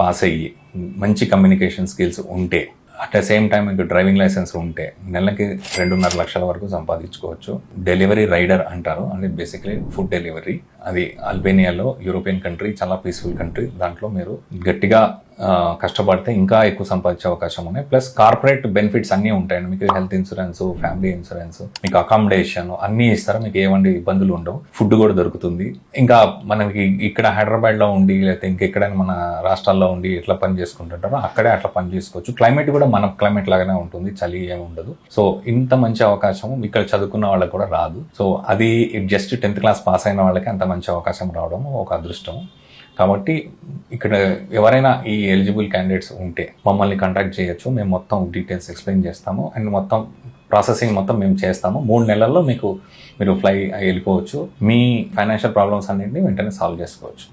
Pass అయ్యి మంచి communication skills ఉంటే అట్ ద సేమ్ టైం మీకు డ్రైవింగ్ లైసెన్స్ ఉంటే నెలకి 2.5 లక్షల వరకు సంపాదించుకోవచ్చు. డెలివరీ రైడర్ అంటారు, అంటే బేసిక్లీ ఫుడ్ డెలివరీ. అది అల్బేనియాలో, యూరోపియన్ కంట్రీ, చాలా పీస్ఫుల్ కంట్రీ. దాంట్లో మీరు గట్టిగా కష్టపడితే ఇంకా ఎక్కువ సంపాదించే అవకాశం ఉన్నాయి. ప్లస్ కార్పొరేట్ బెనిఫిట్స్ అన్నీ ఉంటాయండి. మీకు హెల్త్ ఇన్సూరెన్స్, ఫ్యామిలీ ఇన్సూరెన్స్, మీకు అకామిడేషన్ అన్నీ ఇస్తారు. మీకు ఏమండి ఇబ్బందులు ఉండవు. ఫుడ్ కూడా దొరుకుతుంది. ఇంకా మనకి ఇక్కడ హైదరాబాద్లో ఉండి లేకపోతే ఇంకెక్కడైనా మన రాష్ట్రాల్లో ఉండి ఎట్లా పని చేసుకుంటుంటారో అక్కడే అట్లా పని చేసుకోవచ్చు. క్లైమేట్ కూడా మన క్లైమేట్ లాగానే ఉంటుంది, చలి ఏమి ఉండదు. సో ఇంత మంచి అవకాశం ఇక్కడ చదువుకున్న వాళ్ళకి కూడా రాదు. సో అది జస్ట్ 10th క్లాస్ పాస్ అయిన వాళ్ళకి అంత మంచి అవకాశం రావడం ఒక అదృష్టం. కాబట్టి ఇక్కడ ఎవరైనా ఈ ఎలిజిబుల్ క్యాండిడేట్స్ ఉంటే మమ్మల్ని కాంటాక్ట్ చేయొచ్చు. మేము మొత్తం డీటెయిల్స్ ఎక్స్ప్లెయిన్ చేస్తాము అండ్ మొత్తం ప్రాసెసింగ్ మొత్తం మేము చేస్తాము. 3 నెలల్లో మీరు ఫ్లై వెళ్ళిపోవచ్చు. మీ ఫైనాన్షియల్ ప్రాబ్లమ్స్ అన్నింటినీ వెంటనే సాల్వ్ చేసుకోవచ్చు.